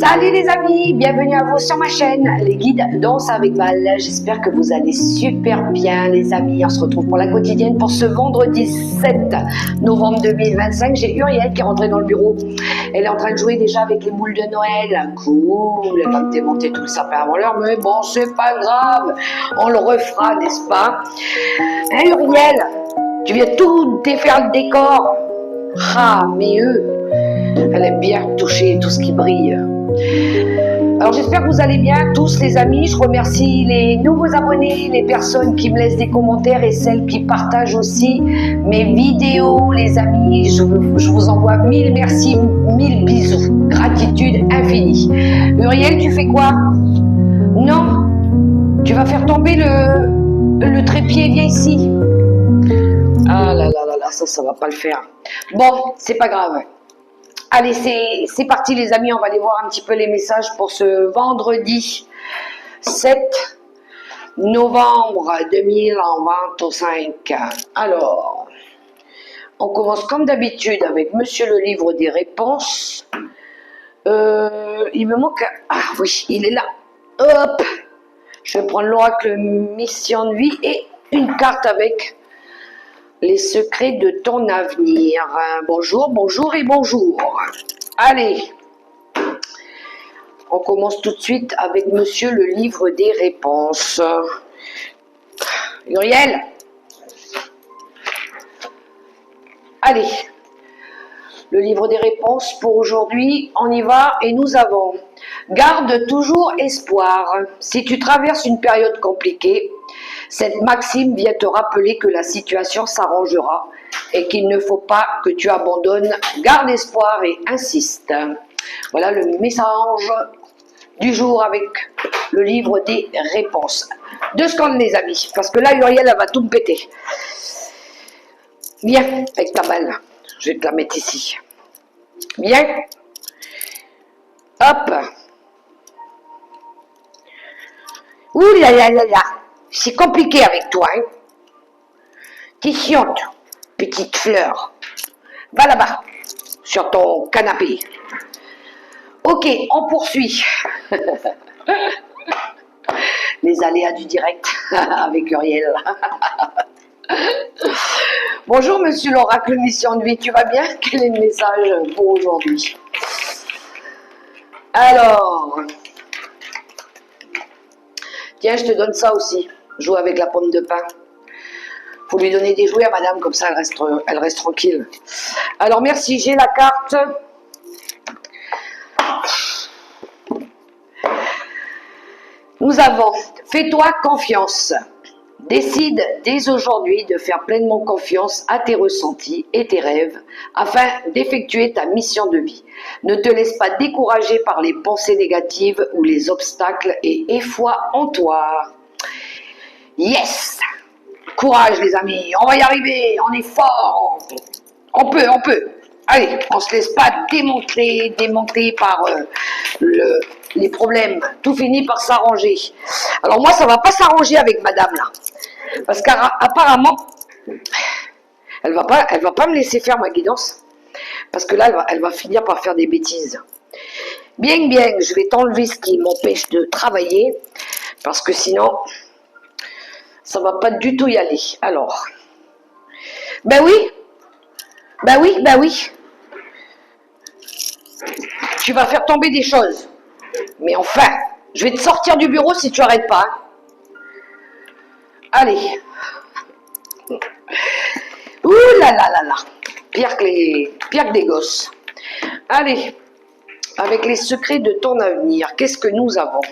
Salut les amis, bienvenue à vous sur ma chaîne, les guides Danse avec Val. J'espère que vous allez super bien les amis. On se retrouve pour la quotidienne pour ce vendredi 7 novembre 2025. J'ai Uriel qui est rentrée dans le bureau. Elle est en train de jouer déjà avec les boules de Noël. Cool, elle va me démonter tout le sapin avant l'heure, mais bon, c'est pas grave. On le refera, n'est-ce pas? Hein Uriel, tu viens tout défaire le décor. Ah, mais elle aime bien toucher tout ce qui brille. Alors j'espère que vous allez bien tous les amis. Je remercie les nouveaux abonnés, les personnes qui me laissent des commentaires et celles qui partagent aussi mes vidéos les amis. Je vous envoie 1000 merci, 1000 bisous. Gratitude infinie. Uriel, tu fais quoi? Non, tu vas faire tomber le trépied, viens ici. Ah là là là là, ça va pas le faire. Bon, c'est pas grave. Allez, c'est parti les amis, on va aller voir un petit peu les messages pour ce vendredi 7 novembre 2025. Alors, on commence comme d'habitude avec Monsieur le livre des réponses. Il me manque... Ah oui, il est là. Hop, je vais prendre l'oracle mission de vie et une carte avec... les secrets de ton avenir. Bonjour, bonjour et bonjour. Allez, on commence tout de suite avec Monsieur le livre des réponses. Uriel. Allez, le livre des réponses pour aujourd'hui, on y va et nous avons. Garde toujours espoir. Si tu traverses une période compliquée, cette maxime vient te rappeler que la situation s'arrangera et qu'il ne faut pas que tu abandonnes. Garde espoir et insiste. Voilà le message du jour avec le livre des réponses. 2 secondes les amis, parce que là Uriel elle va tout me péter. Viens avec ta balle, je vais te la mettre ici. Viens. Hop. Ouh là là là là. C'est compliqué avec toi, hein. T'es chiante, petite fleur. Va là-bas, sur ton canapé. Ok, on poursuit. Les aléas du direct avec Uriel. Bonjour, monsieur l'oracle mission de vie, tu vas bien? Quel est le message pour aujourd'hui? Alors, tiens, je te donne ça aussi. Joue avec la pomme de pain. Faut lui donner des jouets à madame, comme ça elle reste tranquille. Alors merci, j'ai la carte. Nous avons fais-toi confiance. Décide dès aujourd'hui de faire pleinement confiance à tes ressentis et tes rêves afin d'effectuer ta mission de vie. Ne te laisse pas décourager par les pensées négatives ou les obstacles et aie foi en toi. Yes! Courage les amis, on va y arriver, on est fort. On peut. Allez, on se laisse pas démonter par les problèmes. Tout finit par s'arranger. Alors moi, ça va pas s'arranger avec madame là. Parce qu'apparemment, elle va pas me laisser faire ma guidance. Parce que là, elle va finir par faire des bêtises. Bien, je vais t'enlever ce qui m'empêche de travailler. Parce que sinon, ça va pas du tout y aller. Alors, ben oui. Tu vas faire tomber des choses. Mais enfin, je vais te sortir du bureau si tu arrêtes pas. Hein. Allez. Ouh là là là là. Pire que des gosses. Allez. Avec les secrets de ton avenir, qu'est-ce que nous avons?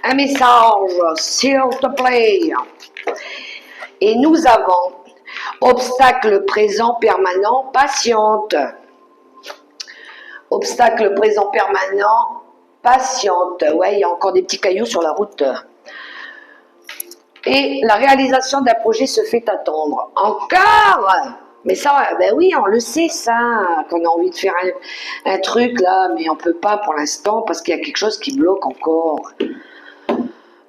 Un message, s'il te plaît. Et nous avons obstacle présent permanent, patiente. Obstacle présent permanent, patiente. Ouais, il y a encore des petits cailloux sur la route. Et la réalisation d'un projet se fait attendre. Encore? Mais ça, ben oui, on le sait ça, qu'on a envie de faire un truc là, mais on peut pas pour l'instant parce qu'il y a quelque chose qui bloque encore.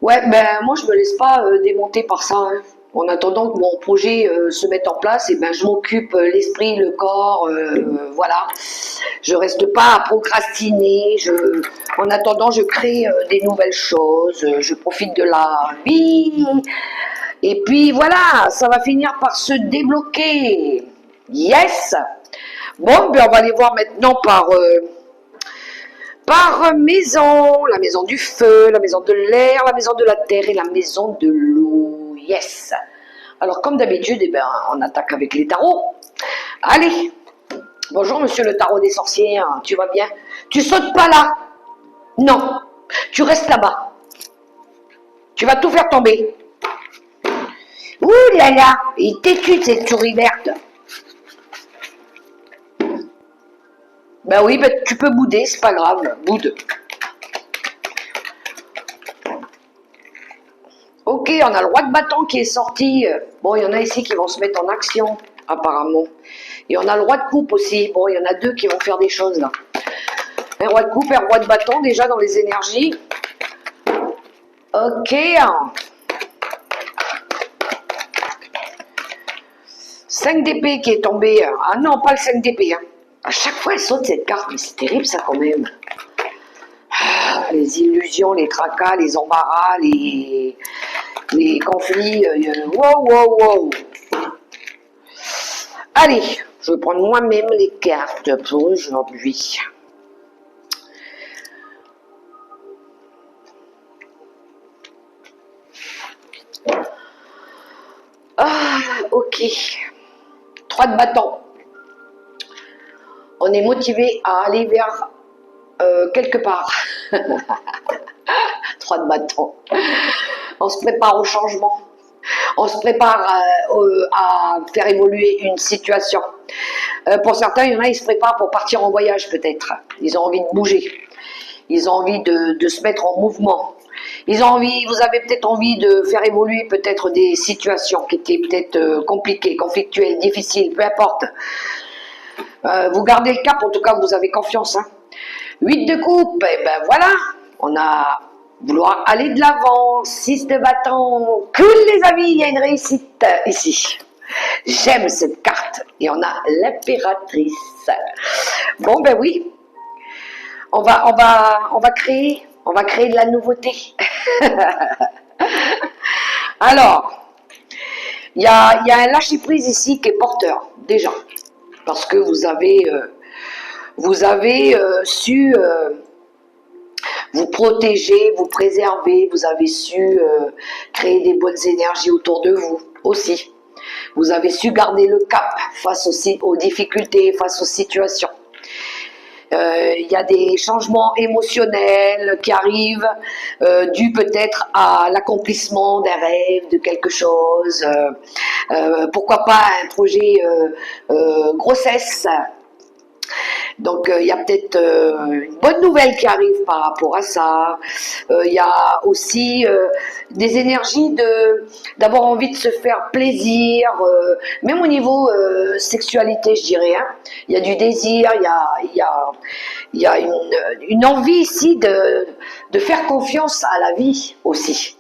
Ouais, ben moi je me laisse pas démonter par ça. Hein. En attendant que mon projet se mette en place, et ben, je m'occupe l'esprit, le corps, voilà. Je reste pas à procrastiner. En attendant, je crée des nouvelles choses. Je profite de la vie. Et puis voilà, ça va finir par se débloquer. Yes. Bon, ben on va aller voir maintenant par maison, la maison du feu, la maison de l'air, la maison de la terre et la maison de l'eau. Yes. Alors comme d'habitude, eh ben, on attaque avec les tarots. Allez. Bonjour monsieur le tarot des sorcières, tu vas bien? Tu sautes pas là. Non, tu restes là-bas. Tu vas tout faire tomber. Ouh là là, il t'étue cette souris verte. Ben oui, ben tu peux bouder, c'est pas grave, boude. Ok, on a le roi de bâton qui est sorti. Bon, il y en a ici qui vont se mettre en action, apparemment. Et on a le roi de coupe aussi. Bon, il y en a deux qui vont faire des choses là. Un roi de coupe et un roi de bâton déjà dans les énergies. Ok. 5 d'épée qui est tombé. Ah non, pas le 5 d'épée. Hein. À chaque fois, elle saute cette carte, mais c'est terrible ça quand même. Ah, les illusions, les tracas, les embarras, les conflits. Wow, wow, wow. Allez, je vais prendre moi-même les cartes pour aujourd'hui. Ah, ok. 3 de bâton. On est motivé à aller vers quelque part. 3 de bâton. On se prépare au changement. On se prépare à faire évoluer une situation. Pour certains, il y en a, ils se préparent pour partir en voyage peut-être. Ils ont envie de bouger. Ils ont envie de se mettre en mouvement. Vous avez peut-être envie de faire évoluer peut-être des situations qui étaient peut-être compliquées, conflictuelles, difficiles, peu importe. Vous gardez le cap, en tout cas, vous avez confiance. Hein. 8 de coupe, et ben voilà, on a vouloir aller de l'avant. 6 de bâton, cool les amis, il y a une réussite ici. J'aime cette carte. Et on a l'impératrice. Bon ben oui, on va créer de la nouveauté. Alors, il y a un lâcher-prise ici qui est porteur, déjà. Parce que vous avez su vous protéger, vous préserver, vous avez su créer des bonnes énergies autour de vous aussi. Vous avez su garder le cap face aux difficultés, face aux situations. Il y a des changements émotionnels qui arrivent, dus peut-être à l'accomplissement d'un rêve, de quelque chose. Pourquoi pas un projet grossesse. Donc il y a peut-être une bonne nouvelle qui arrive par rapport à ça. Il y a aussi des énergies d'avoir envie de se faire plaisir, même au niveau sexualité, je dirais. Hein. Il y a du désir, il y a une envie ici de faire confiance à la vie aussi.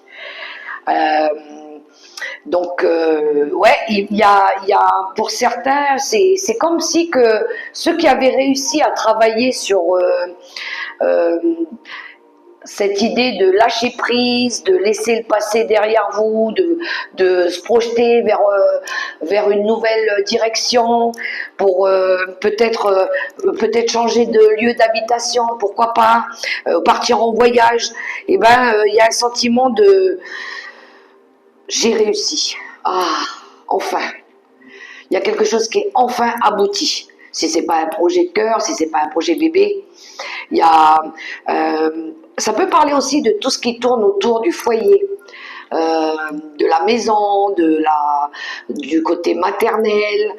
Donc, ouais, il y a pour certains, c'est comme si que ceux qui avaient réussi à travailler sur cette idée de lâcher prise, de laisser le passé derrière vous, de se projeter vers une nouvelle direction, pour peut-être changer de lieu d'habitation, pourquoi pas, partir en voyage, et ben il y a un sentiment de j'ai réussi. Ah, enfin. Il y a quelque chose qui est enfin abouti. Si c'est pas un projet de cœur, si c'est pas un projet bébé, il y a. Ça peut parler aussi de tout ce qui tourne autour du foyer, de la maison, du côté maternel,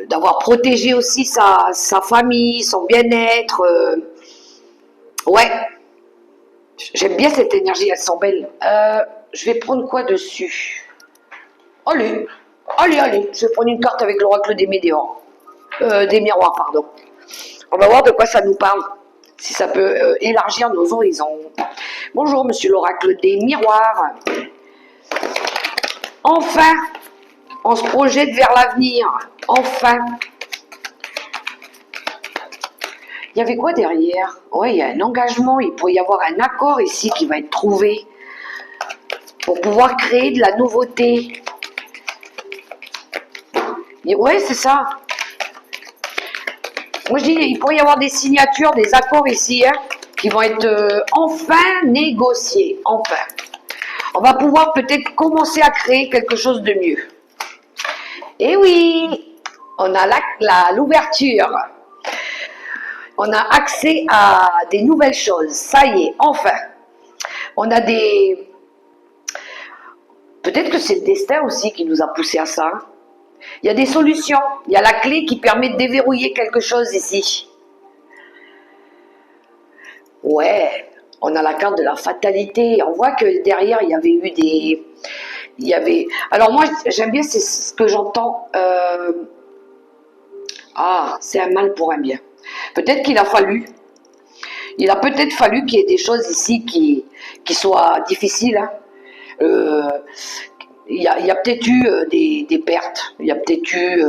d'avoir protégé aussi sa famille, son bien-être. Ouais. J'aime bien cette énergie, elles sont belles. Je vais prendre quoi dessus? Allez, je vais prendre une carte avec l'oracle des météores. Des miroirs, pardon. On va voir de quoi ça nous parle, si ça peut élargir nos horizons. Bonjour, monsieur l'oracle des miroirs. Enfin, on se projette vers l'avenir. Enfin. Il y avait quoi derrière? Oui, il y a un engagement. Il pourrait y avoir un accord ici qui va être trouvé pour pouvoir créer de la nouveauté. Oui, c'est ça. Moi, je dis, il pourrait y avoir des signatures, des accords ici, hein, qui vont être enfin négociés. Enfin. On va pouvoir peut-être commencer à créer quelque chose de mieux. Et oui, on a l'ouverture. On a accès à des nouvelles choses. Ça y est, enfin. On a des... Peut-être que c'est le destin aussi qui nous a poussé à ça. Il y a des solutions. Il y a la clé qui permet de déverrouiller quelque chose ici. Ouais, on a la carte de la fatalité. On voit que derrière, il y avait eu des... Alors moi, j'aime bien, c'est ce que j'entends. Ah, c'est un mal pour un bien. Peut-être qu'il a fallu. Il a peut-être fallu qu'il y ait des choses ici qui soient difficiles. Hein. Il y a peut-être eu des pertes, il y a peut-être eu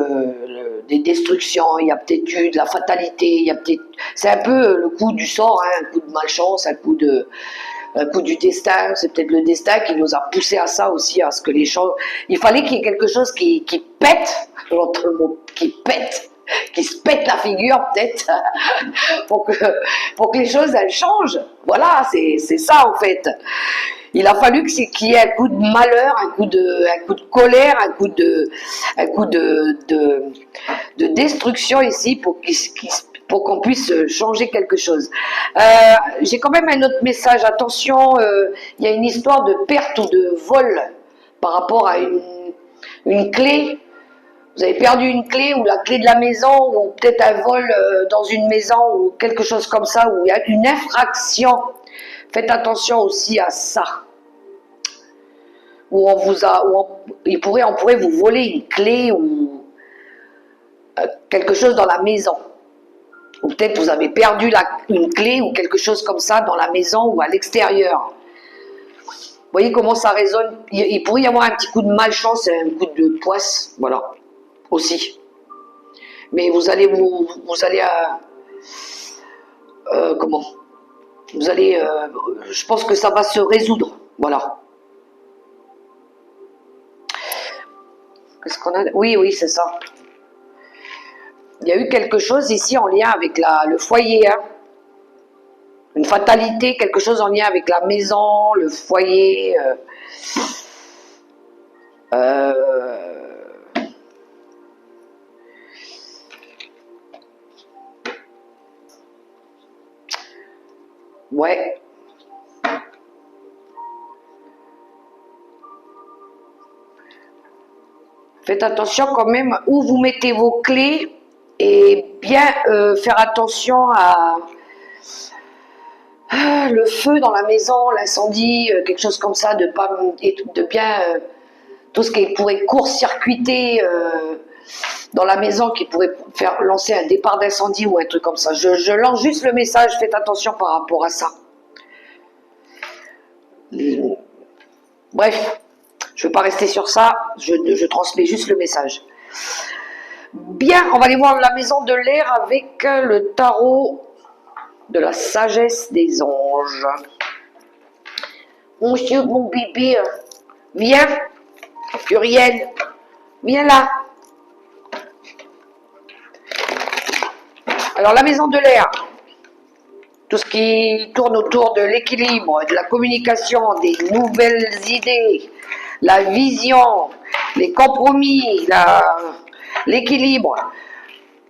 des destructions, il y a peut-être eu de la fatalité, il y a peut-être... C'est un peu le coup du sort, hein, un coup de malchance, un coup du destin. C'est peut-être le destin qui nous a poussé à ça aussi, à ce que les choses... Il fallait qu'il y ait quelque chose qui pète, l'autre mot, qui pète, qui se pète la figure peut-être, pour que les choses elles changent. Voilà, c'est ça en fait. Il a fallu qu'il y ait un coup de malheur, un coup de colère, un coup de destruction ici pour qu'on puisse changer quelque chose. J'ai quand même un autre message. Attention, il y a une histoire de perte ou de vol par rapport à une clé. Vous avez perdu une clé ou la clé de la maison ou peut-être un vol dans une maison ou quelque chose comme ça où il y a une infraction. Faites attention aussi à ça. Où on pourrait vous voler une clé ou quelque chose dans la maison. Ou peut-être vous avez perdu une clé ou quelque chose comme ça dans la maison ou à l'extérieur. Vous voyez comment ça résonne? Il pourrait y avoir un petit coup de malchance et un coup de poisse, voilà, aussi. Mais vous allez comment? Vous allez, je pense que ça va se résoudre, voilà. Qu'est-ce qu'on a? Oui, c'est ça. Il y a eu quelque chose ici en lien avec le foyer, hein. Une fatalité, quelque chose en lien avec la maison, le foyer. Ouais. Faites attention quand même où vous mettez vos clés et bien faire attention à le feu dans la maison, l'incendie, quelque chose comme ça, de bien tout ce qui pourrait court-circuiter dans la maison, qui pourrait faire lancer un départ d'incendie ou un truc comme ça. Je lance juste le message, faites attention par rapport à ça. Bref, je ne vais pas rester sur ça, je transmets juste le message. Bien, on va aller voir la maison de l'air avec le tarot de la sagesse des anges. Monsieur, mon bébé, viens, Uriel, viens là. Alors, la maison de l'air, tout ce qui tourne autour de l'équilibre, de la communication, des nouvelles idées, la vision, les compromis, l'équilibre,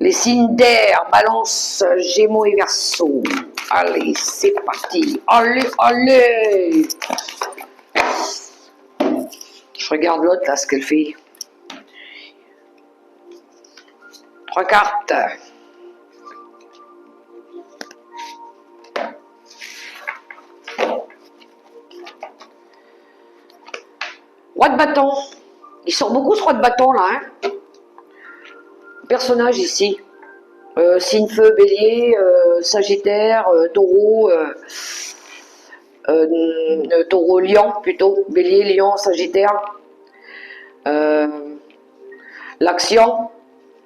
les signes d'air, balance, gémeaux et verseau. Allez, c'est parti. Allez. Je regarde l'autre, là, ce qu'elle fait. 3 cartes. Roi de bâton. Il sort beaucoup ce roi de bâton là. Hein, personnage ici. Signe feu, bélier, sagittaire, taureau, taureau, lion plutôt. Bélier, lion, sagittaire. Euh, L'action,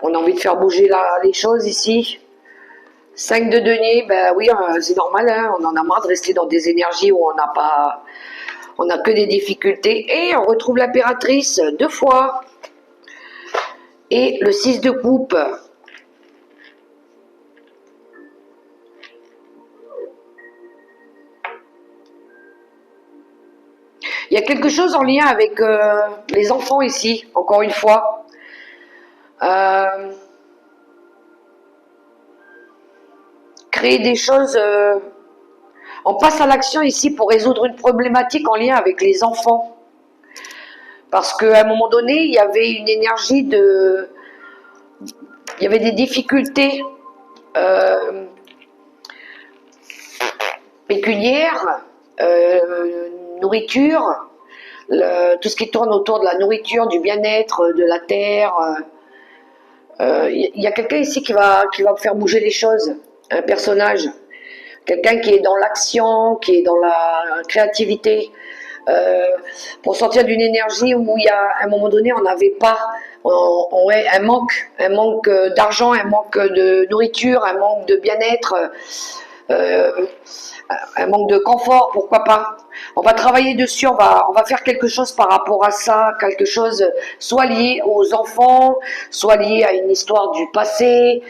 on a envie de faire bouger les choses ici. 5 de denier, ben oui, c'est normal, hein, on en a marre de rester dans des énergies où on n'a que des difficultés. Et on retrouve l'impératrice 2 fois. Et le 6 de coupe. Il y a quelque chose en lien avec les enfants ici, encore une fois. Créer des choses... on passe à l'action ici pour résoudre une problématique en lien avec les enfants. Parce qu'à un moment donné, il y avait une énergie de... Il y avait des difficultés pécuniaires, nourriture, tout ce qui tourne autour de la nourriture, du bien-être, de la terre. Il y a quelqu'un ici qui va faire bouger les choses, un personnage. Quelqu'un qui est dans l'action, qui est dans la créativité, pour sortir d'une énergie où il y a, à un moment donné, on n'avait pas, un manque d'argent, un manque de nourriture, un manque de bien-être, un manque de confort, pourquoi pas. On va travailler dessus, on va faire quelque chose par rapport à ça, quelque chose soit lié aux enfants, soit lié à une histoire du passé.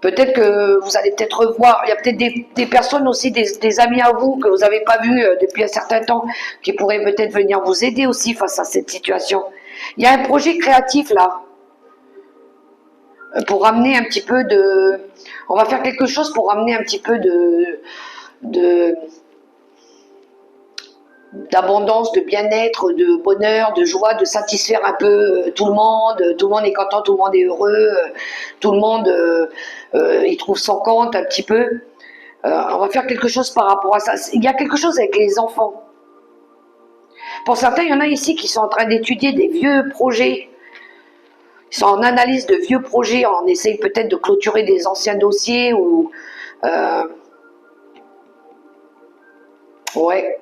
Peut-être que vous allez peut-être revoir, il y a peut-être des personnes aussi, des amis à vous que vous n'avez pas vus depuis un certain temps, qui pourraient peut-être venir vous aider aussi face à cette situation. Il y a un projet créatif là, pour amener un petit peu de... On va faire quelque chose pour amener un petit peu d'abondance, de bien-être, de bonheur, de joie, de satisfaire un peu tout le monde est content, tout le monde est heureux, tout le monde il trouve son compte un petit peu. On va faire quelque chose par rapport à ça. Il y a quelque chose avec les enfants. Pour certains, il y en a ici qui sont en train d'étudier des vieux projets. Ils sont en analyse de vieux projets, on essaye peut-être de clôturer des anciens dossiers ou... ouais.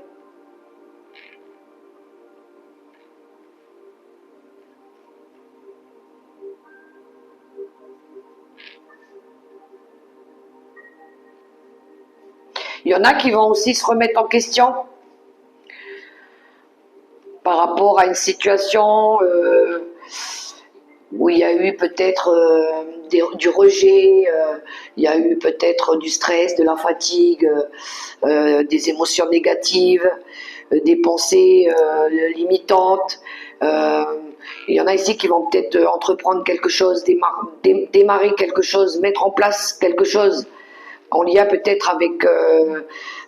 Il y en a qui vont aussi se remettre en question par rapport à une situation où il y a eu peut-être du rejet, il y a eu peut-être du stress, de la fatigue, des émotions négatives, des pensées limitantes. Il y en a ici qui vont peut-être entreprendre quelque chose, démarrer quelque chose, mettre en place quelque chose en lien peut-être avec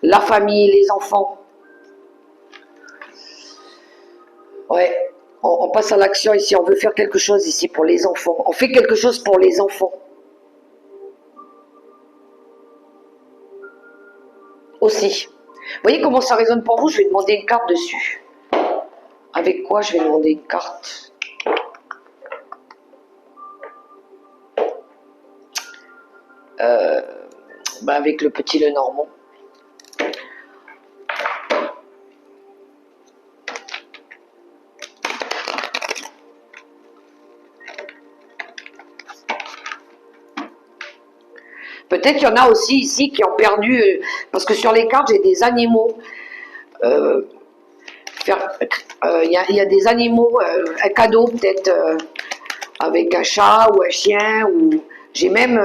la famille, les enfants. Ouais, on passe à l'action ici, on veut faire quelque chose ici pour les enfants. On fait quelque chose pour les enfants. Aussi. Vous voyez comment ça résonne pour vous? Je vais demander une carte dessus. Avec quoi je vais demander une carte? Avec le petit Lenormand. Peut-être qu'il y en a aussi ici qui ont perdu, parce que sur les cartes j'ai des animaux. Il y a des animaux, un cadeau peut-être avec un chat ou un chien, ou j'ai même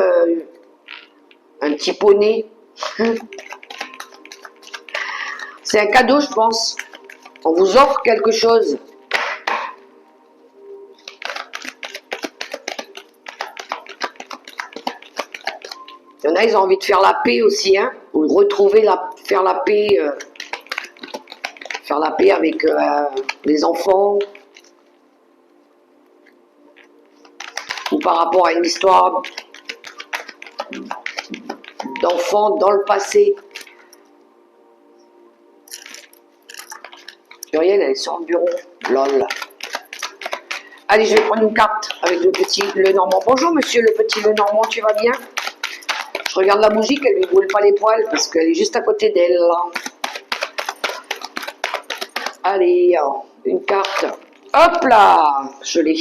un petit poney. C'est un cadeau, je pense. On vous offre quelque chose. Il y en a, ils ont envie de faire la paix aussi, hein, ou retrouver faire la paix avec les enfants, ou par rapport à une histoire d'enfants dans le passé. Muriel, elle est sur le bureau. Lol. Allez, je vais prendre une carte avec le petit Lenormand. Bonjour, monsieur le petit Lenormand, tu vas bien? Je regarde la bougie, qu'elle ne lui brûle pas les poils parce qu'elle est juste à côté d'elle. Allez, une carte. Hop là, je l'ai.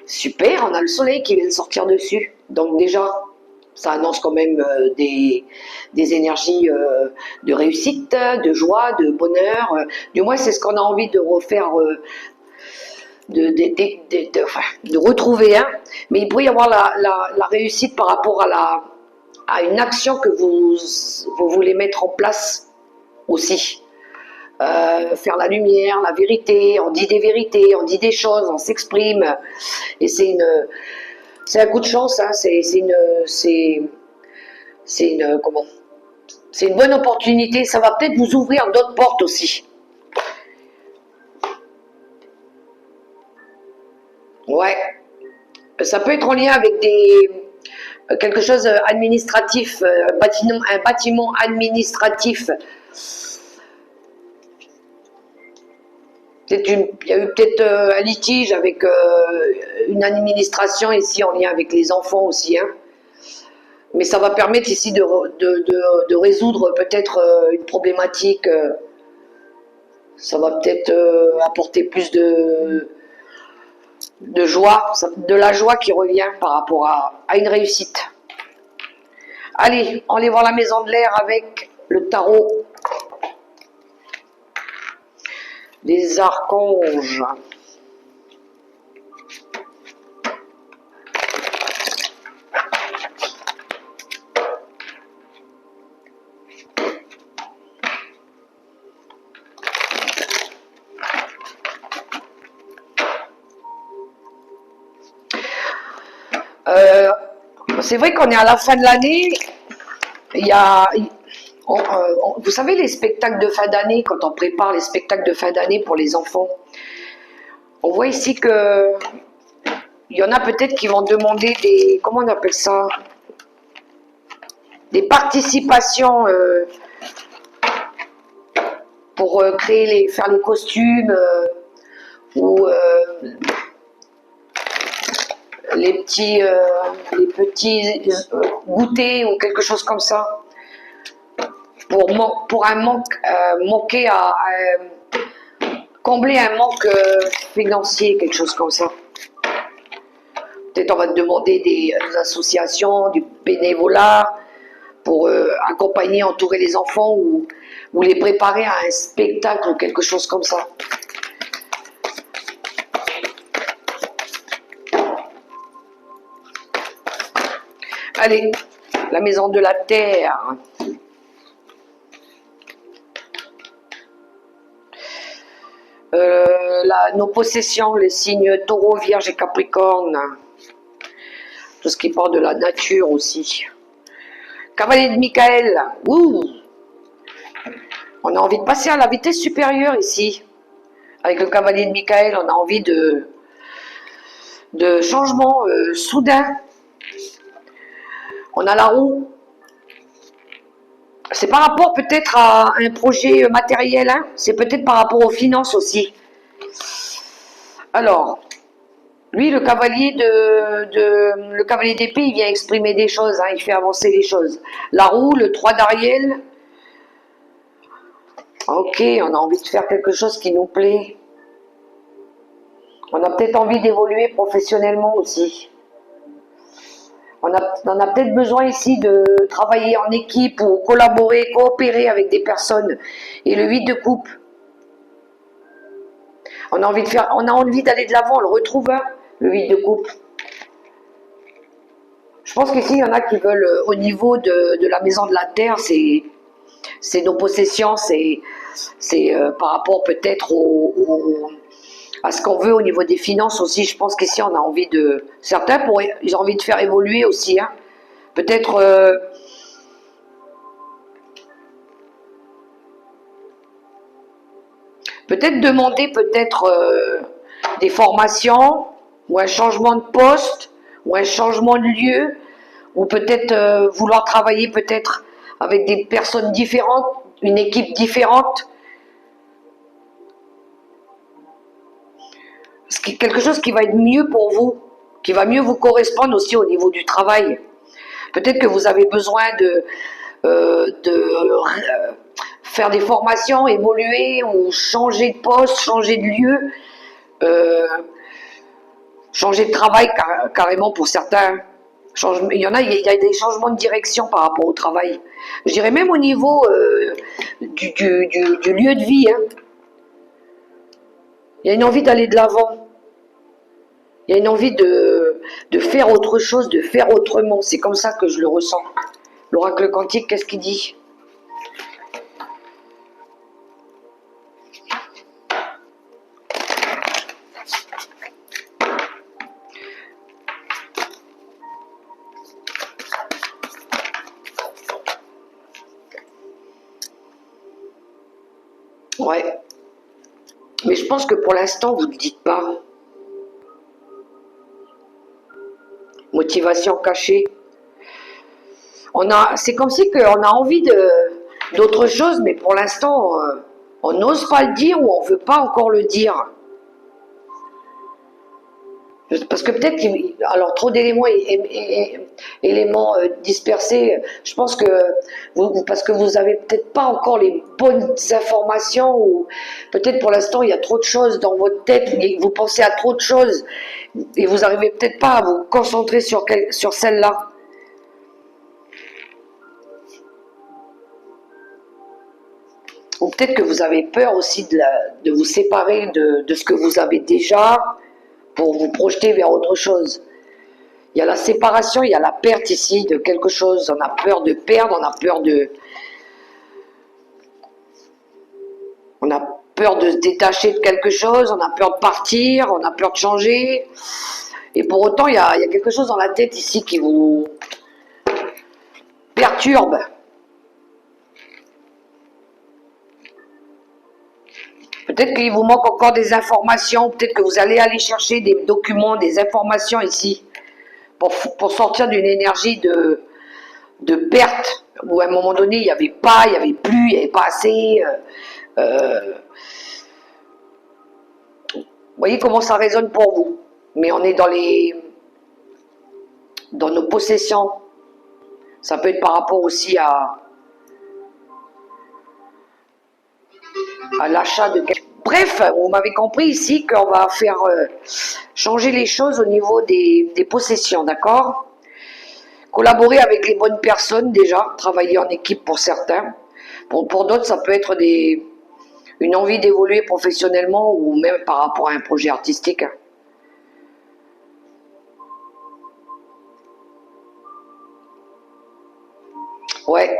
Super, on a le soleil qui vient de sortir dessus. Donc déjà, ça annonce quand même des énergies de réussite, de joie, de bonheur. Du moins, c'est ce qu'on a envie de refaire, enfin, de retrouver. Hein. Mais il pourrait y avoir la réussite par rapport à une action que vous voulez mettre en place aussi. Faire la lumière, la vérité, on dit des vérités, on dit des choses, on s'exprime. Et c'est un coup de chance, hein, c'est une bonne opportunité, ça va peut-être vous ouvrir d'autres portes aussi. Ouais, ça peut être en lien avec quelque chose administratif, un bâtiment administratif. Il y a eu peut-être un litige avec une administration ici en lien avec les enfants aussi. Hein. Mais ça va permettre ici de résoudre peut-être une problématique. Ça va peut-être apporter plus de joie, de la joie qui revient par rapport à une réussite. Allez, on va voir la maison de l'air avec le tarot des archanges. C'est vrai qu'on est à la fin de l'année. Il y a, vous savez, les spectacles de fin d'année, quand on prépare les spectacles de fin d'année pour les enfants, on voit ici que il y en a peut-être qui vont demander des, comment on appelle ça, des participations pour faire les costumes ou les petits goûters ou quelque chose comme ça. Pour un manque, combler un manque financier, quelque chose comme ça. Peut-être on va te demander des associations, du bénévolat pour accompagner, entourer les enfants ou les préparer à un spectacle ou quelque chose comme ça. Allez, la maison de la terre. Nos possessions, les signes taureau, vierge et capricorne. Tout ce qui part de la nature aussi. Cavalier de Michael. Ouh. On a envie de passer à la vitesse supérieure ici. Avec le cavalier de Michael, on a envie de changement soudain. On a la roue. C'est par rapport peut-être à un projet matériel, hein. C'est peut-être par rapport aux finances aussi. Alors, lui, le cavalier d'épée, il vient exprimer des choses, hein, il fait avancer les choses. La roue, le 3 d'Ariel. Ok, on a envie de faire quelque chose qui nous plaît. On a peut-être envie d'évoluer professionnellement aussi. On a peut-être besoin ici de travailler en équipe ou collaborer, coopérer avec des personnes. Et le 8 de coupe. On a envie d'aller de l'avant, on le retrouve, hein, le 8 de coupe. Je pense qu'ici, il y en a qui veulent, au niveau de la maison de la terre, c'est nos possessions, c'est par rapport peut-être à ce qu'on veut au niveau des finances aussi. Je pense qu'ici, on a envie de... Certains, ils ont envie de faire évoluer aussi, hein. Peut-être... Peut-être demander des formations ou un changement de poste ou un changement de lieu ou peut-être vouloir travailler peut-être avec des personnes différentes, une équipe différente. Quelque chose qui va être mieux pour vous, qui va mieux vous correspondre aussi au niveau du travail. Peut-être que vous avez besoin de faire des formations, évoluer ou changer de poste, changer de lieu, changer de travail carrément pour certains. Il y en a, il y a des changements de direction par rapport au travail. Je dirais même au niveau du lieu de vie. Hein. Il y a une envie d'aller de l'avant. Il y a une envie de faire autre chose, de faire autrement. C'est comme ça que je le ressens. L'oracle quantique, qu'est-ce qu'il dit? Ouais. Mais je pense que pour l'instant, vous ne le dites pas. Motivation cachée. C'est comme si on a envie d'autre chose, mais pour l'instant, on n'ose pas le dire ou on ne veut pas encore le dire. Parce que peut-être alors trop d'éléments éléments dispersés, je pense que parce que vous avez peut-être pas encore les bonnes informations ou peut-être pour l'instant il y a trop de choses dans votre tête, vous pensez à trop de choses et vous n'arrivez peut-être pas à vous concentrer sur celle-là. Ou peut-être que vous avez peur aussi de vous séparer de ce que vous avez déjà pour vous projeter vers autre chose. Il y a la séparation, il y a la perte ici de quelque chose. On a peur de perdre, on a peur de se détacher de quelque chose, on a peur de partir, on a peur de changer. Et pour autant, il y a quelque chose dans la tête ici qui vous perturbe. Peut-être qu'il vous manque encore des informations, peut-être que vous allez aller chercher des documents, des informations ici, pour sortir d'une énergie de perte, où à un moment donné, il n'y avait pas, il n'y avait plus, il n'y avait pas assez. Vous voyez comment ça résonne pour vous. Mais on est dans nos possessions. Ça peut être par rapport aussi à l'achat de quelque chose. Bref, vous m'avez compris ici qu'on va faire changer les choses au niveau des possessions, d'accord? Collaborer avec les bonnes personnes déjà, travailler en équipe pour certains. Pour d'autres, ça peut être une envie d'évoluer professionnellement ou même par rapport à un projet artistique. Ouais.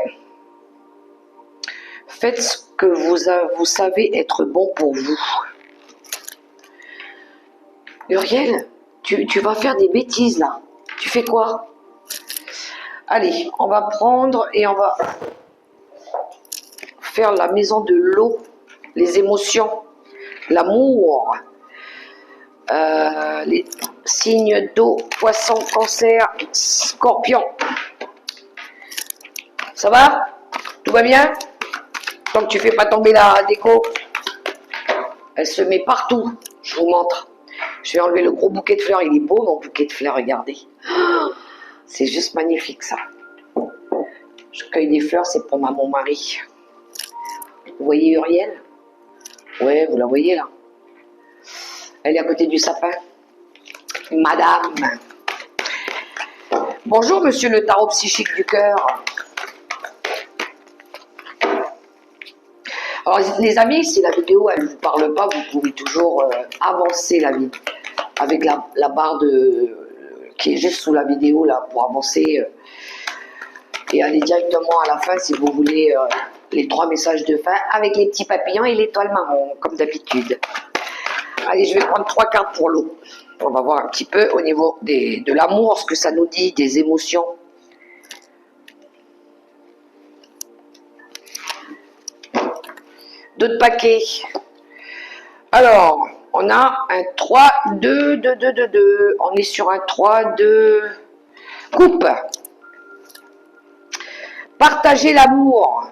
Faites ce que vous savez être bon pour vous. Uriel, tu vas faire des bêtises là. Tu fais quoi? Allez, on va prendre et on va faire la maison de l'eau, les émotions, l'amour, les signes d'eau, poisson, cancer, scorpion. Ça va? Tout va bien? Tant que tu fais pas tomber la déco. Elle se met partout, je vous montre. Je vais enlever le gros bouquet de fleurs, il est beau mon bouquet de fleurs, regardez. Oh, c'est juste magnifique ça. Je cueille des fleurs, c'est pour mon mari. Vous voyez Uriel? Ouais, vous la voyez là. Elle est à côté du sapin. Madame. Bonjour monsieur le tarot psychique du cœur. Alors les amis, si la vidéo elle ne vous parle pas, vous pouvez toujours avancer la vidéo avec la barre qui est juste sous la vidéo là pour avancer et aller directement à la fin si vous voulez les 3 messages de fin avec les petits papillons et l'étoile marron comme d'habitude. Allez, je vais prendre 3 cartes pour l'eau. On va voir un petit peu au niveau de l'amour, ce que ça nous dit, des émotions. D'autres paquets. Alors, on a un 3, 2, 2, 2, 2, 2. On est sur un 3, 2. Coupe. Partager l'amour.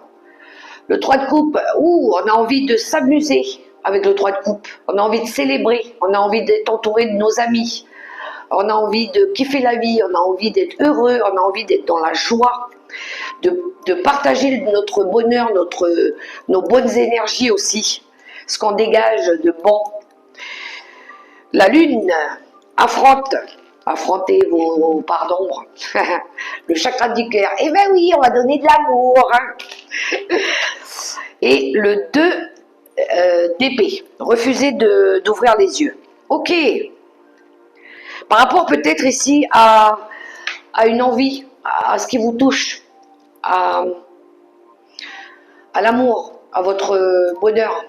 Le 3 de coupe, on a envie de s'amuser avec le 3 de coupe. On a envie de célébrer. On a envie d'être entouré de nos amis. On a envie de kiffer la vie. On a envie d'être heureux. On a envie d'être dans la joie. de partager notre bonheur, nos bonnes énergies aussi, ce qu'on dégage de bon. La lune affrontez vos parts d'ombre, le chakra du cœur, eh ben oui, on va donner de l'amour. Hein. Et le 2 d'épée, refusez d'ouvrir les yeux. Ok, par rapport peut-être ici à une envie, à ce qui vous touche, à l'amour, à votre bonheur.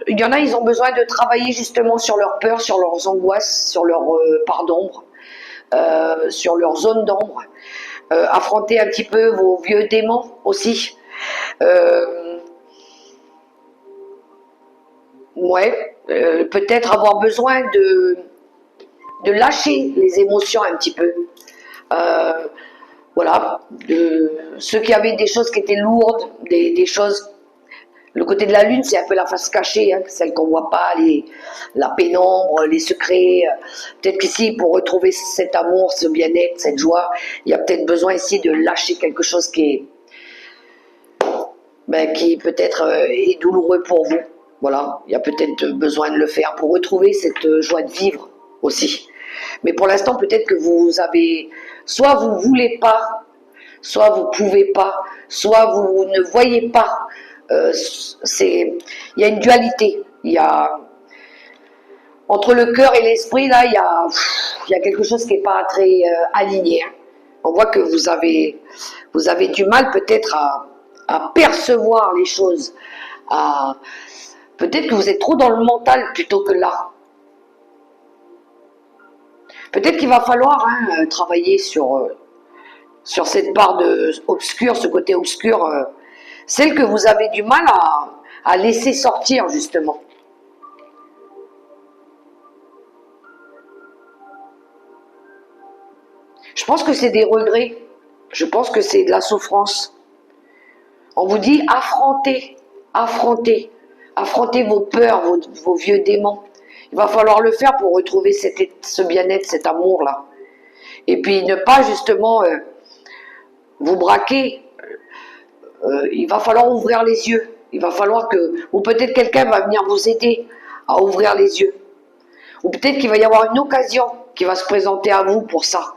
Il y en a, ils ont besoin de travailler justement sur leurs peurs, sur leurs angoisses, sur leurs parts d'ombre, sur leurs zones d'ombre. Affronter un petit peu vos vieux démons aussi. Peut-être avoir besoin de lâcher les émotions un petit peu. Voilà, ceux qui avaient des choses qui étaient lourdes, des choses. Le côté de la lune, c'est un peu la face cachée, hein, celle qu'on voit pas, la pénombre, les secrets. Peut-être qu'ici, pour retrouver cet amour, ce bien-être, cette joie, il y a peut-être besoin ici de lâcher quelque chose qui peut-être est douloureux pour vous. Voilà, il y a peut-être besoin de le faire pour retrouver cette joie de vivre aussi. Mais pour l'instant, peut-être que vous avez, soit vous voulez pas, soit vous pouvez pas, soit vous ne voyez pas. Il y a une dualité. Il y a entre le cœur et l'esprit, là, il y a quelque chose qui n'est pas très aligné. Hein. On voit que vous avez du mal peut-être à percevoir les choses. Peut-être que vous êtes trop dans le mental plutôt que là. Peut-être qu'il va falloir travailler sur cette part obscure, ce côté obscur, celle que vous avez du mal à laisser sortir justement. Je pense que c'est des regrets, je pense que c'est de la souffrance. On vous dit affrontez vos peurs, vos vieux démons. Il va falloir le faire pour retrouver ce bien-être, cet amour-là. Et puis ne pas justement vous braquer. Il va falloir ouvrir les yeux. Il va falloir ou peut-être quelqu'un va venir vous aider à ouvrir les yeux. Ou peut-être qu'il va y avoir une occasion qui va se présenter à vous pour ça.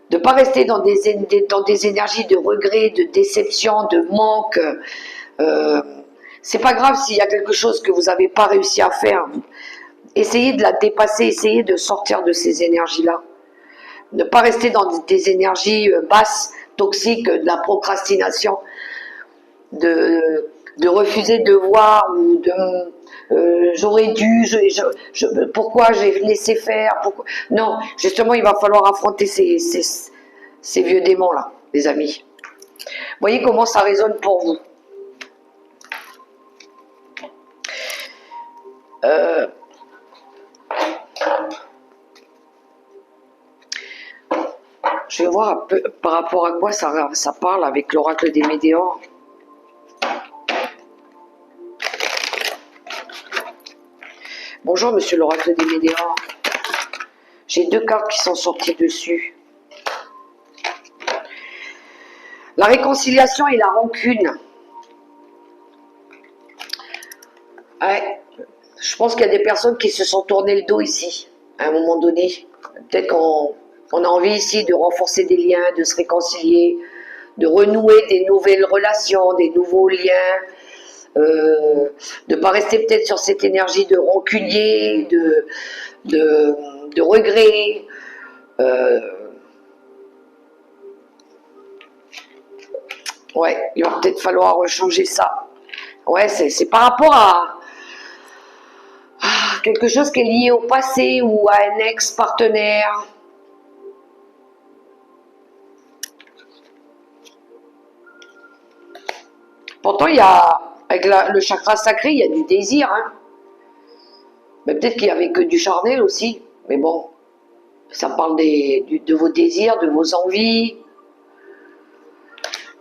De ne pas rester dans des énergies de regret, de déception, de manque. C'est pas grave s'il y a quelque chose que vous n'avez pas réussi à faire. Essayez de la dépasser, essayez de sortir de ces énergies-là. Ne pas rester dans des énergies basses, toxiques, de la procrastination, de refuser de voir ou de j'aurais dû, pourquoi j'ai laissé faire, pourquoi... Non, justement, il va falloir affronter ces vieux démons-là, les amis. Voyez comment ça résonne pour vous. Je vais voir un peu par rapport à quoi ça parle avec l'oracle des météores. Bonjour, monsieur l'oracle des météores. J'ai 2 cartes qui sont sorties dessus. La réconciliation et la rancune. Ouais, je pense qu'il y a des personnes qui se sont tournées le dos ici, à un moment donné. Peut-être qu'on a envie ici de renforcer des liens, de se réconcilier, de renouer des nouvelles relations, des nouveaux liens, de ne pas rester peut-être sur cette énergie de rancunier, de regret. Ouais, il va peut-être falloir changer ça. Ouais, c'est par rapport à quelque chose qui est lié au passé ou à un ex-partenaire. Pourtant, il y a, avec le chakra sacré, il y a du désir. Hein. Mais peut-être qu'il n'y avait que du charnel aussi. Mais bon, ça parle de vos désirs, de vos envies.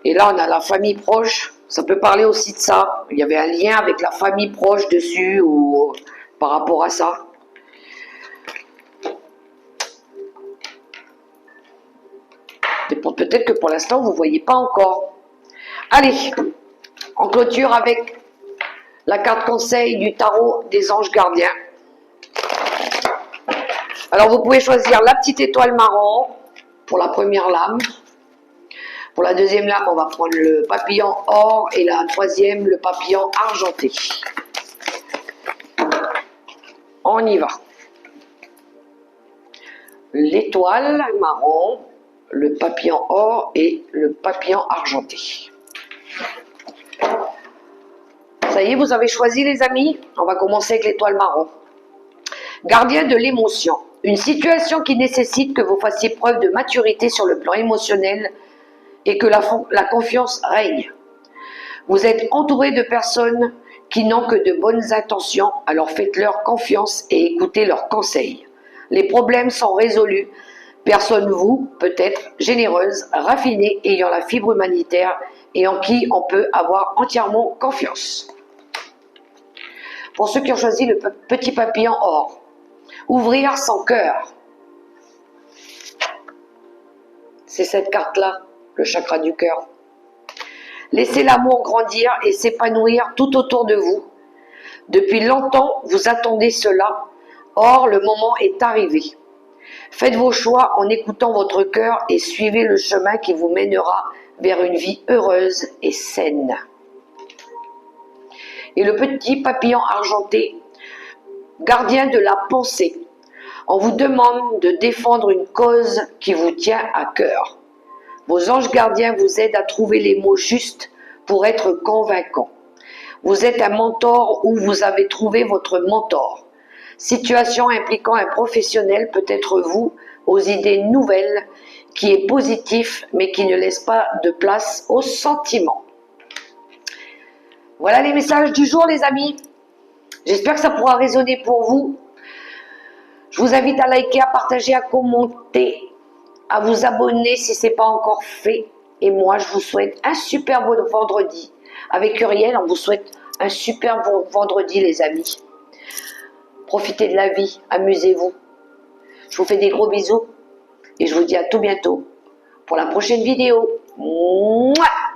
Et là, on a la famille proche. Ça peut parler aussi de ça. Il y avait un lien avec la famille proche dessus ou par rapport à ça. Peut-être que pour l'instant, vous ne voyez pas encore. Allez, on clôture avec la carte conseil du tarot des anges gardiens. Alors, vous pouvez choisir la petite étoile marron pour la première lame. Pour la deuxième lame, on va prendre le papillon or et la troisième, le papillon argenté. On y va. L'étoile marron, le papillon or et le papillon argenté. Ça y est, vous avez choisi les amis? On va commencer avec l'étoile marron. Gardien de l'émotion. Une situation qui nécessite que vous fassiez preuve de maturité sur le plan émotionnel et que la confiance règne. Vous êtes entouré de personnes qui n'ont que de bonnes intentions, alors faites-leur confiance et écoutez leurs conseils. Les problèmes sont résolus. Personne vous, peut-être généreuse, raffinée, ayant la fibre humanitaire et en qui on peut avoir entièrement confiance. Pour ceux qui ont choisi le petit papillon or, ouvrir son cœur. C'est cette carte-là, le chakra du cœur. Laissez l'amour grandir et s'épanouir tout autour de vous. Depuis longtemps, vous attendez cela. Or, le moment est arrivé. Faites vos choix en écoutant votre cœur et suivez le chemin qui vous mènera vers une vie heureuse et saine. Et le petit papillon argenté, gardien de la pensée. On vous demande de défendre une cause qui vous tient à cœur. Vos anges gardiens vous aident à trouver les mots justes pour être convaincants. Vous êtes un mentor ou vous avez trouvé votre mentor. Situation impliquant un professionnel, peut-être vous, aux idées nouvelles, qui est positif mais qui ne laisse pas de place aux sentiments. Voilà les messages du jour les amis. J'espère que ça pourra résonner pour vous. Je vous invite à liker, à partager, à commenter, à vous abonner si ce n'est pas encore fait. Et moi, je vous souhaite un super beau vendredi. Avec Uriel, on vous souhaite un super bon vendredi, les amis. Profitez de la vie, amusez-vous. Je vous fais des gros bisous et je vous dis à tout bientôt pour la prochaine vidéo. Mouah!